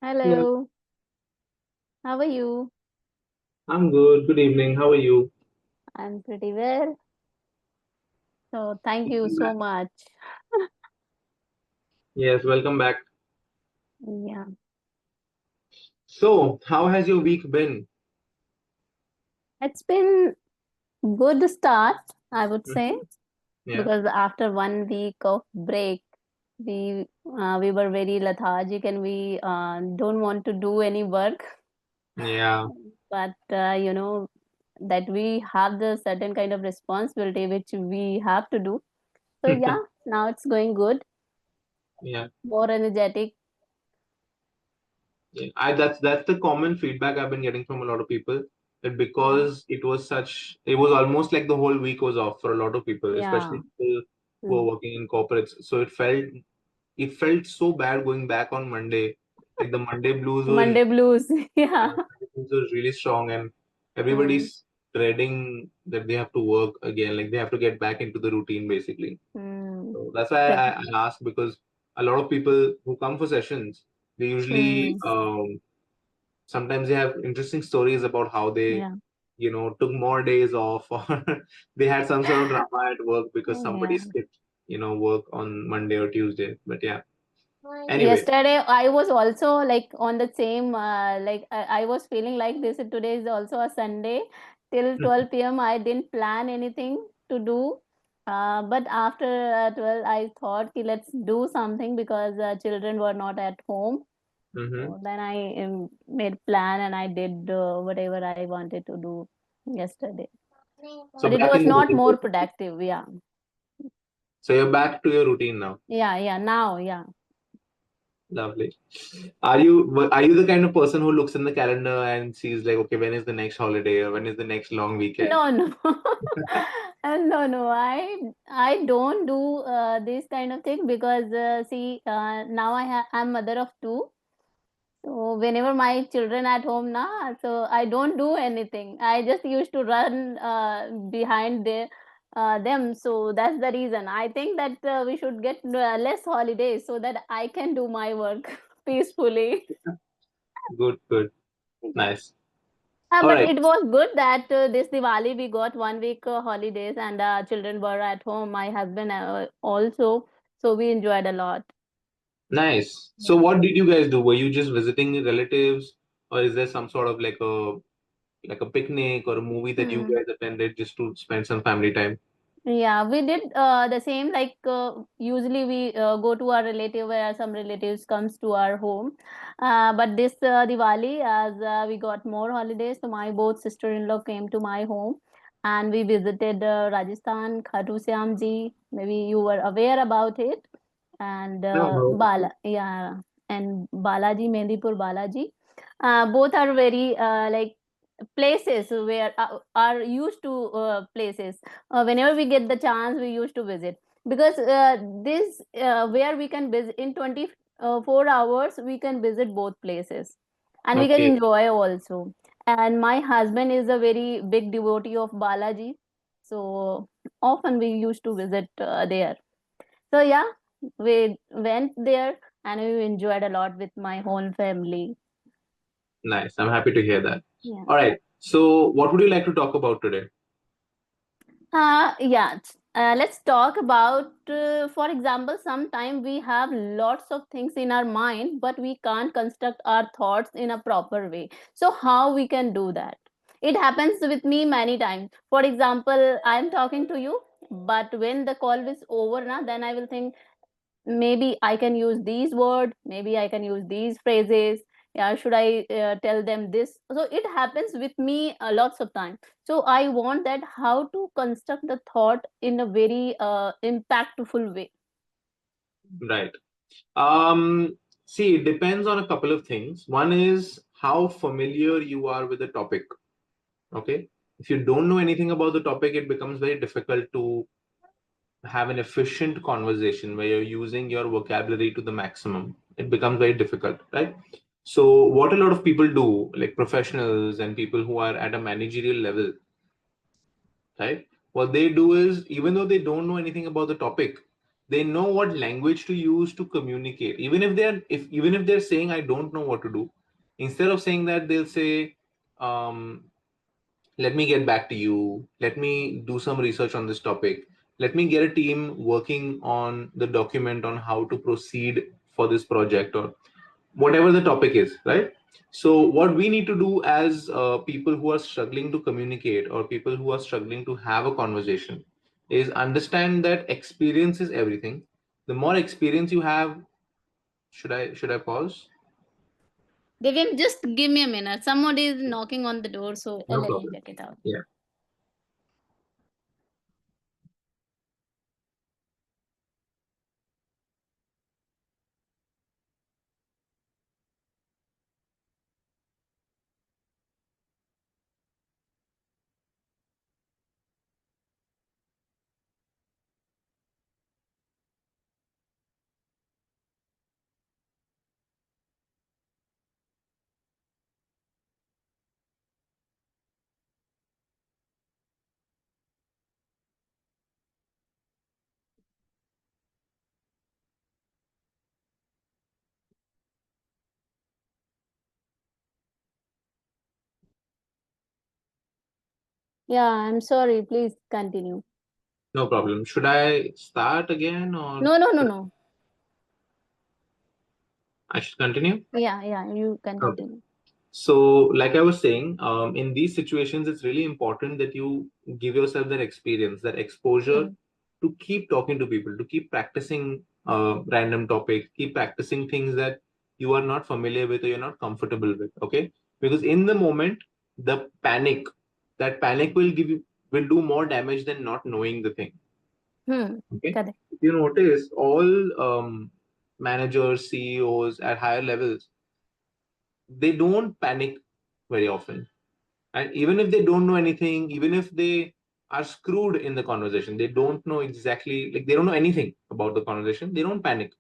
Yeah, Hello, how are you? I'm good. Good evening. How are you? I'm pretty well. So thank you Welcome so back. much. Yes, welcome back. Yeah, So, how has your week been? it's been good start, I would say, Mhm. Yeah, because after 1 week of break, we were very lethargic and we don't want to do any work. yeah. But that we have the certain kind of responsibility which we have to do. So yeah, now it's going good, Yeah, more energetic. yeah. That's the common feedback I've been getting from a lot of people that Yeah, because it was almost like the whole week was off for a lot of people, yeah. especially people who are Mm. working in corporates. So it felt so bad going back on Monday. Like the Monday blues were Monday blues. Yeah. it was really strong, and Mm. everybody's dreading that they have to work again, like they have to get back into the routine basically. Mm. So that's why I Definitely. ask, because a lot of people who come for sessions, they usually Mm. sometimes they have interesting stories about how they Yeah. took more days off, or they had some sort of drama at work because somebody Yeah. skipped work on Monday or Tuesday. But yeah, anyway. Yesterday, I was also like on the same, like I was feeling like this. Today is also a Sunday. Till 12 p.m., I didn't plan anything to do. But after 12, I thought, ki, let's do something because children were not at home. Hmm. So then I made plan and I did whatever I wanted to do yesterday. So But it back in was the not routine more basically. productive. Yeah. So you're back to your routine now. Yeah. Yeah. Now, yeah. Lovely. Are you the kind of person who looks in the calendar and sees like, okay, when is the next holiday or when is the next long weekend? No, no. No, no. I don't do this kind of thing because see, now I'm mother of two. So whenever my children at home now, so I don't do anything. I just used to run behind them. So that's the reason. I think that we should get less holidays so that I can do my work peacefully. Good, good, nice. All But right, it was good that this Diwali we got 1 week holidays and children were at home. My husband also, so we enjoyed a lot. nice. So Yeah. what did you guys do? Were you just visiting relatives, or is there some sort of like a picnic or a movie that you Hmm. guys attended just to spend some family time? Yeah, we did the same. Like usually we go to our relative where some relatives comes to our home. But this Diwali, as we got more holidays, so my both sister-in-law came to my home, and we visited Rajasthan, Khatu Ji. Maybe you were aware about it, and No, no. Yeah, and Balaji, Mehndipur Balaji. Both are very like places where are used to places whenever we get the chance we used to visit because this where we can visit in 24 hours we can visit both places and we can Okay, enjoy also. And my husband is a very big devotee of Balaji, so often we used to visit there. So yeah, we went there and we enjoyed a lot with my whole family. nice. I'm happy to hear that. Yeah. All right. So what would you like to talk about today? Yeah. Let's talk about, for example, sometimes we have lots of things in our mind, but we can't construct our thoughts in a proper way. So, how we can do that? It happens with me many times. For example, I'm talking to you, but when the call is over, now, then I will think maybe I can use these words, maybe I can use these phrases. Yeah, should I tell them this? So it happens with me lots of time. So I want that how to construct the thought in a very impactful way. Right. See, it depends on a couple of things. One is how familiar you are with the topic. Okay. If you don't know anything about the topic, it becomes very difficult to have an efficient conversation where you're using your vocabulary to the maximum. It becomes very difficult, right? So, what a lot of people do, like professionals and people who are at a managerial level, right? What they do is, even though they don't know anything about the topic, they know what language to use to communicate. Even if they're saying I don't know what to do, instead of saying that, they'll say, um, let me get back to you, let me do some research on this topic, let me get a team working on the document on how to proceed for this project, or whatever the topic is, right? So what we need to do as people who are struggling to communicate, or people who are struggling to have a conversation, is understand that experience is everything. The more experience you have, should I pause? Divya, just give me a minute. Somebody is knocking on the door, so No let me problem. check it out. Yeah. Yeah, I'm sorry. Please continue. No problem. Should I start again, or No, no, no, no. I should continue? Yeah, yeah, you can Okay. continue. So, like I was saying, in these situations, it's really important that you give yourself that experience, that exposure, Hmm. to keep talking to people, to keep practicing random topics, keep practicing things that you are not familiar with or you're not comfortable with. Okay, because in the moment, the panic, that panic will do more damage than not knowing the thing. Hmm. Okay, Correct. if you notice, all managers, CEOs at higher levels, they don't panic very often. And even if they don't know anything, even if they are screwed in the conversation, they don't know exactly, like they don't know anything about the conversation, they don't panic.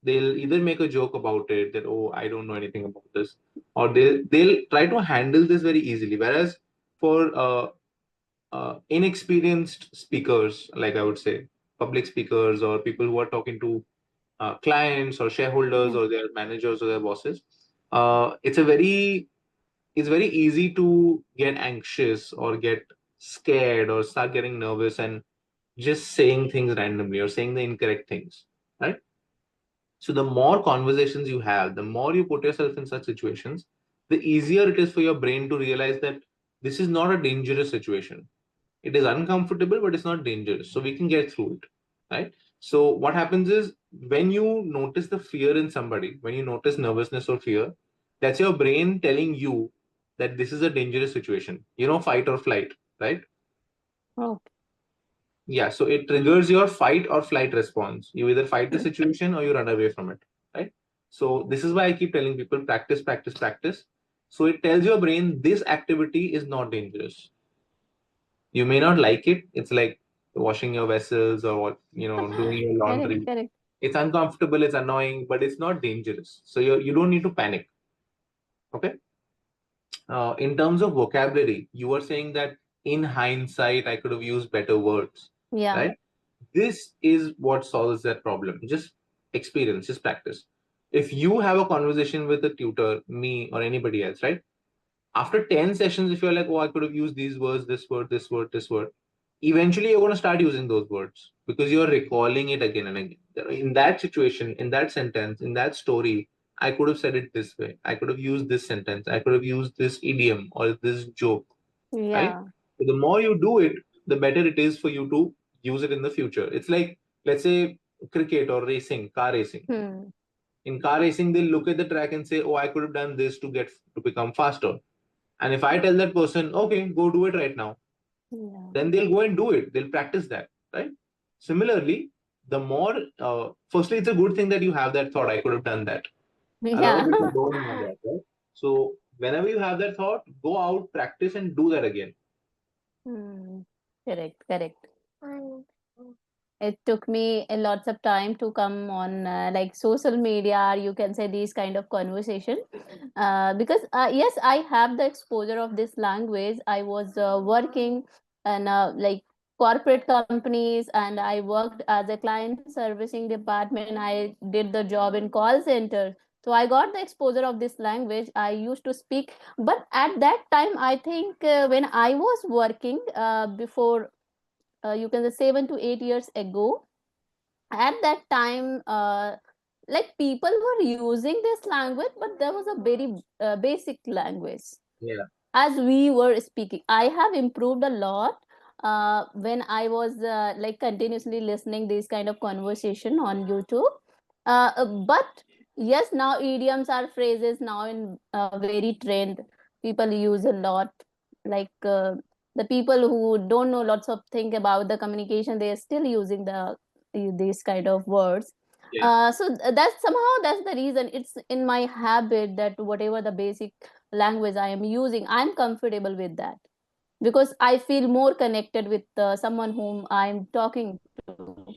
They'll either make a joke about it, that, oh, I don't know anything about this, or they'll try to handle this very easily. Whereas for inexperienced speakers, like I would say, public speakers, or people who are talking to clients or shareholders Yeah. or their managers or their bosses, it's very easy to get anxious or get scared or start getting nervous and just saying things randomly or saying the incorrect things, right? So the more conversations you have, the more you put yourself in such situations, the easier it is for your brain to realize that this is not a dangerous situation. It is uncomfortable, but it's not dangerous. So we can get through it, right? So what happens is, when you notice the fear in somebody, when you notice nervousness or fear, that's your brain telling you that this is a dangerous situation. Fight or flight, right? Okay. Yeah. So it triggers your fight or flight response. You either fight the situation or you run away from it, right? So this is why I keep telling people, practice, practice, practice. So it tells your brain this activity is not dangerous. You may not like it. It's like washing your vessels, or doing your Correct, laundry. correct. It's uncomfortable, it's annoying, but it's not dangerous. So you don't need to panic. Okay. In terms of vocabulary, you were saying that in hindsight I could have used better words, Yeah. right? This is what solves that problem. Just experience, just practice. If you have a conversation with a tutor, me, or anybody else, right? After 10 sessions, if you're like, oh, I could have used these words, this word, this word, this word, eventually you're going to start using those words because you're recalling it again and again. In that situation, in that sentence, in that story, I could have said it this way. I could have used this sentence. I could have used this idiom or this joke, right? Yeah. So the more you do it, the better it is for you to use it in the future. It's like, let's say, cricket or racing, car racing. Hmm. In car racing, they'll look at the track and say, oh, I could have done this to become faster. And if I tell that person, okay, go do it right now, Yeah. then they'll go and do it. They'll practice that, right? Similarly, the more, firstly, it's a good thing that you have that thought, I could have done that. A lot Yeah. of people don't have that, right? So whenever you have that thought, go out, practice, and do that again. Hmm. Correct, correct. It took me a lots of time to come on like social media, or you can say these kind of conversation, because yes, I have the exposure of this language. I was working and like corporate companies, and I worked as a client servicing department. I did the job in call center. So I got the exposure of this language. I used to speak, but at that time, I think when I was working before, you can say 7 to 8 years ago, at that time, like people were using this language, but there was a very basic language Yeah. as we were speaking. I have improved a lot when I was like continuously listening these kind of conversation on YouTube. But yes, now idioms are phrases now in very trend. People use a lot. Like the people who don't know lots of thing about the communication, they are still using these kind of words. Yeah. So that's somehow that's the reason. It's in my habit that whatever the basic language I am using, I'm comfortable with that, because I feel more connected with someone whom I'm talking to.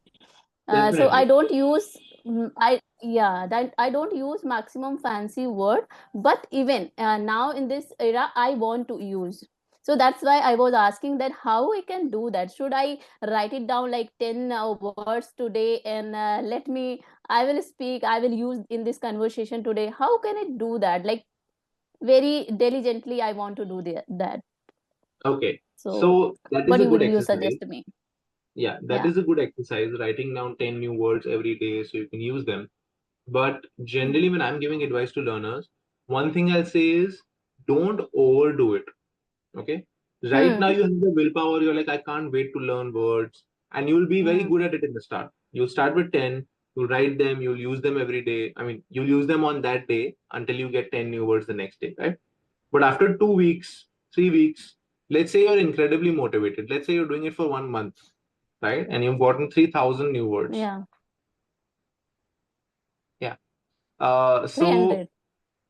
So I don't Definitely. use that I don't use maximum fancy word, but even now in this era, I want to use. So that's why I was asking that how I can do that. Should I write it down like 10 words today and I will speak, I will use in this conversation today? How can I do that? Like very diligently I want to do that. Okay. So So that is what a you good would you exercise. suggest me? Yeah, that Yeah. is a good exercise, writing down 10 new words every day so you can use them. But generally, Hmm. when I'm giving advice to learners, one thing I'll say is don't overdo it. Okay. Right now, Hmm. you have the willpower, you're like, I can't wait to learn words. And you'll be very Yeah. good at it in the start. You'll start with 10, you'll write them, you'll use them every day. I mean, you'll use them on that day until you get 10 new words the next day, right? But after 2 weeks, 3 weeks, let's say you're incredibly motivated. Let's say you're doing it for 1 month, right? And you've gotten 3,000 new words. Yeah. Yeah. So 300.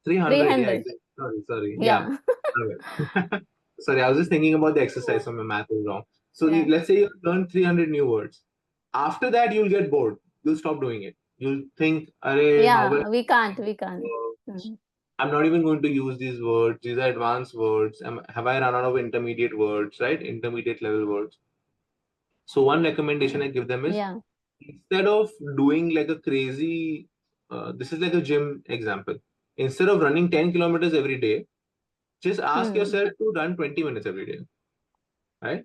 300. Yeah, 300. exactly. Sorry. Yeah. Yeah. Okay. Sorry, I was just thinking about the exercise, so my math is wrong. So Yeah. let's say you learn 300 new words. After that, you'll get bored. You'll stop doing it. You'll think, Arey, how will Yeah. We can't. We can't. I Hmm. I'm not even going to use these words. These are advanced words. Have I run out of intermediate words, right? Intermediate level words. So one recommendation I give them is Yeah. instead of doing like a crazy, this is like a gym example. Instead of running 10 kilometers every day, just ask Hmm. yourself to run 20 minutes every day, right?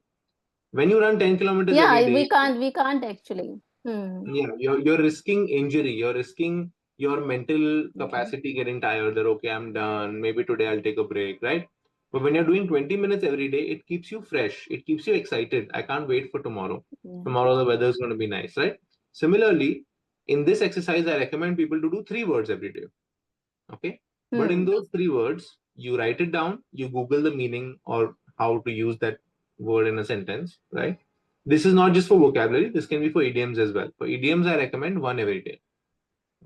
When you run 10 kilometers every Yeah. day, We can't. We can't actually. Hmm. yeah, you're risking injury. You're risking your mental Yeah. capacity getting tired. That okay, I'm done. Maybe today I'll take a break, right? But when you're doing 20 minutes every day, it keeps you fresh. It keeps you excited. I can't wait for tomorrow. Yeah. Tomorrow the weather is going to be nice, right? Similarly, in this exercise, I recommend people to do 3 words every day. Okay. But in Hmm. those 3 words, you write it down, you Google the meaning or how to use that word in a sentence, right? This is not just for vocabulary, this can be for idioms as well. For idioms, I recommend one every day.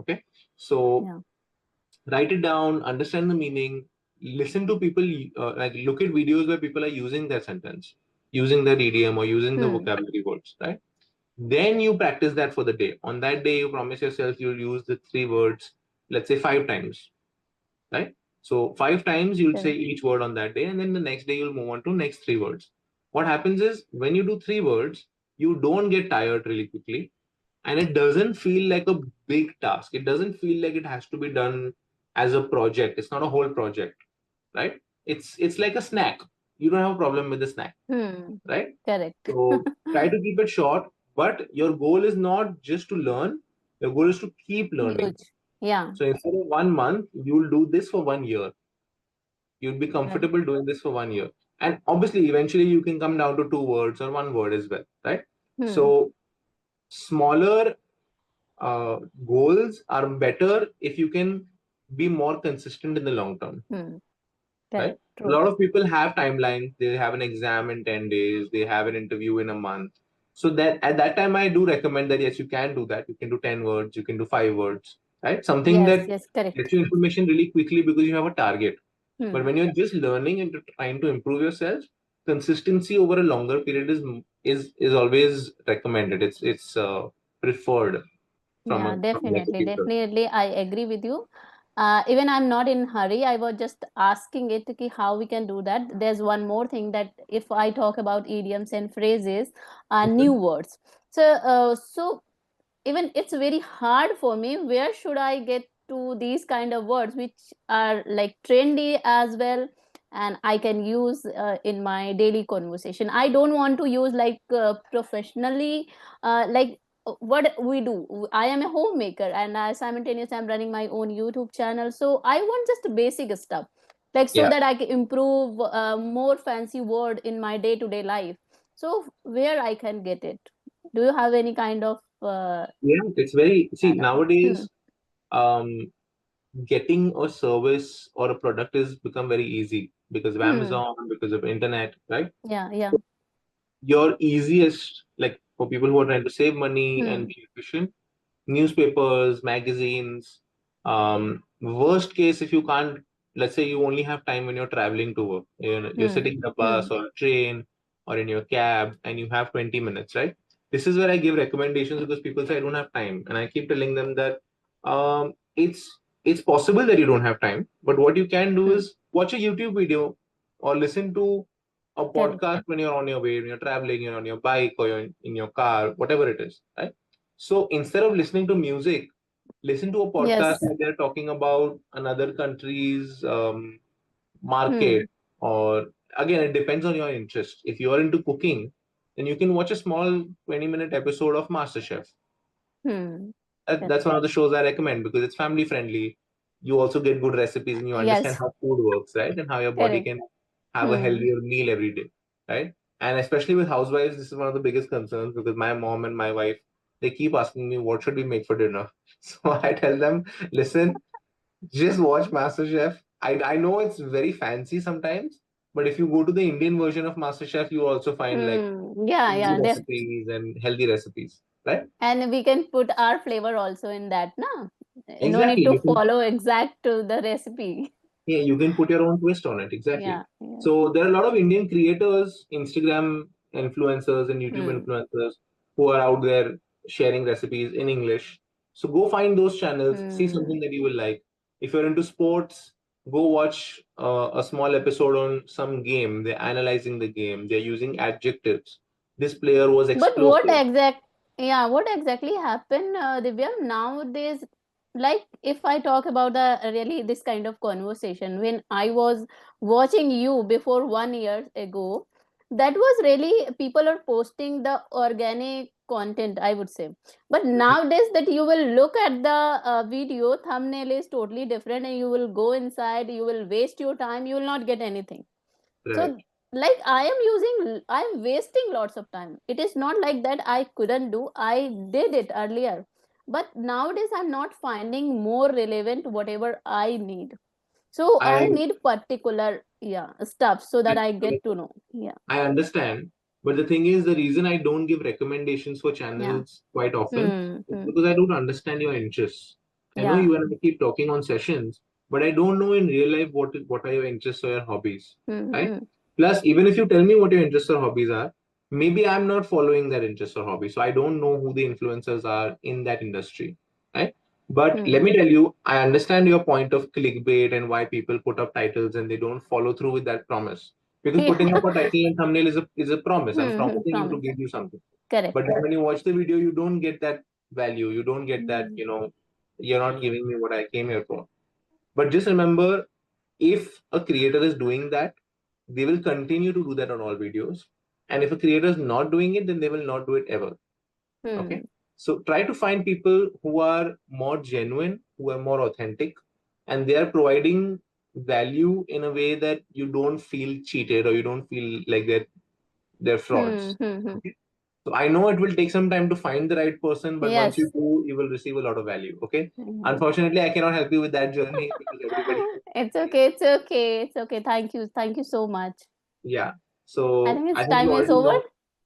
Okay. So Yeah. write it down, understand the meaning, listen to people, like look at videos where people are using that sentence, using that idiom or using the Hmm. vocabulary words, right? Then you practice that for the day. On that day, you promise yourself you'll use the 3 words, let's say 5 times, right? So 5 times you'll say Correct. each word on that day, and then the next day you'll move on to next 3 words. What happens is when you do 3 words, you don't get tired really quickly, and it doesn't feel like a big task. It doesn't feel like it has to be done as a project. It's not a whole project, right? It's like a snack. You don't have a problem with the snack, Hmm. right? Correct. So try to keep it short, but your goal is not just to learn. Your goal is to keep learning. Huge. Yeah. So instead of 1 month, you'll do this for 1 year. You'd be Right. comfortable doing this for 1 year. And obviously, eventually, you can come down to 2 words or 1 word as well, right? Hmm. So, smaller uh, goals are better if you can be more consistent in the long term, Hmm. right? Correct. A True. lot of people have timelines. They have an exam in 10 days, they have an interview in a month. So, that at that time, I do recommend that yes, you can do that. You can do 10 words, you can do 5 words, right? Something Yes. that Yes. Correct. gets you information really quickly because you have a target. But Hmm. when you're just learning and trying to improve yourself, consistency over a longer period is always recommended. It's preferred from Yeah. a Definitely. educator. Definitely. I agree with you. Even I'm not in hurry. I was just asking it ki how we can do that. There's one more thing, that if I talk about idioms and phrases, new Mhm. words. So even it's very hard for me, where should I get to these kind of words which are like trendy as well, and I can use in my daily conversation. I don't want to use like professionally, like what we do. I am a homemaker, and I simultaneously I'm running my own YouTube channel, so I want just basic stuff, like so Yeah. that I can improve more fancy word in my day to day life. So where I can get it? Do you have any kind of Yeah, it's very, see, channel? Hmm. nowadays, um, getting a service or a product is become very easy because of Hmm. Amazon, because of internet, right? Yeah, yeah. Your easiest, like for people who are trying to save money and Hmm. be efficient, newspapers, magazines. Worst case, if you can't, let's say you only have time when you're traveling to work, you're Hmm. sitting in a Hmm. bus or a train or in your cab and you have 20 minutes, right? This is where I give recommendations because people say I don't have time. And I keep telling them that it's possible that you don't have time, but what you can do Hmm. is watch a YouTube video or listen to a Correct. podcast when you're on your way, when you're traveling, you're on your bike or you're in your car, whatever it is, right? So instead of listening to music, listen to a podcast Yes. where they're talking about another country's Hmm. market, or again, it depends on your interest. If you're into cooking, then you can watch a small 20-minute episode of MasterChef. Hmm. That's Correct. one of the shows I recommend because it's family friendly. You also get good recipes and you understand Yes. how food works, right? And how your body Correct. can have a Hmm. healthier meal every day, right? And especially with housewives, this is one of the biggest concerns because my mom and my wife, they keep asking me, what should we make for dinner? So I tell them, listen, just watch MasterChef. I know it's very fancy sometimes, but if you go to the Indian version of MasterChef, you also find like Hmm. Yeah, easy yeah. There, recipes and healthy recipes, right? and we can put our flavor also in that, no? No need Exactly. to follow exact to the recipe. Yeah, you can put your own twist on it. Exactly. Yeah. Yes. So there are a lot of Indian creators, Instagram influencers, and YouTube Hmm. influencers who are out there sharing recipes in English. So go find those channels, see Hmm. something that you will like. If you're into sports, go watch a small episode on some game. They're analyzing the game, they're using adjectives. This player was But what explosive. exact, yeah, what exactly happened, Divya, nowadays? Like, if I talk about the really this kind of conversation, when I was watching you before 1 year ago, that was really people are posting the organic content, I would say. But nowadays, that you will look at the video, thumbnail is totally different, and you will go inside, you will waste your time, you will not get anything. Right. So like I'm wasting lots of time. It is not like that I couldn't do, I did it earlier, but nowadays I'm not finding more relevant whatever I need. So I I need particular, yeah, stuff so that I I get to know. Yeah. I understand, but the thing is, the reason I don't give recommendations for Yeah. channels quite often Hmm. is Hmm. because I don't understand your interests. I know Yeah. you and I keep talking on sessions, but I don't know in real life what are your interests or your hobbies, Hmm. right? Hmm. Plus, even if you tell me what your interests or hobbies are, maybe I'm not following that interest or hobby, so I don't know who the influencers are in that industry, right? But let Hmm. me tell you, I understand your point of clickbait and why people put up titles and they don't follow through with that promise, because Yeah. putting up a title and thumbnail is a promise. I'm Hmm. Hmm. promising you to Promise. give you something. Correct. But then when you watch the video, you don't get that value. You don't get that, Hmm. you're not giving me what I came here for. But just remember, if a creator is doing that, they will continue to do that on all videos. And if a creator is not doing it, then they will not do it ever. Okay. Hmm. So try to find people who are more genuine, who are more authentic, and they are providing value in a way that you don't feel cheated or you don't feel like they're Hmm. frauds. Hmm. Hmm. Okay. So I know it will take some time to find the right person, but once you Yes. do, you will receive a lot of value. Okay. Hmm. Unfortunately, I cannot help you with that journey because everybody. It's okay. It's okay. It's okay. Thank you. Thank you so much. Yeah. I So think I its think you time is already over. know.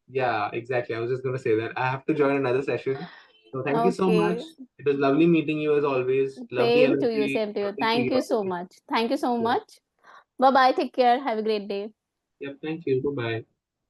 Yeah, exactly. I was just going to say that. I have to join another session. So thank you so much. Okay. It was lovely meeting you as always. Love the Same to you. energy. Same to you. Love the Thank you so curiosity. much. Thank you so Yeah. much. Bye bye. Take care. Have a great day. Yep. Thank you. Bye bye.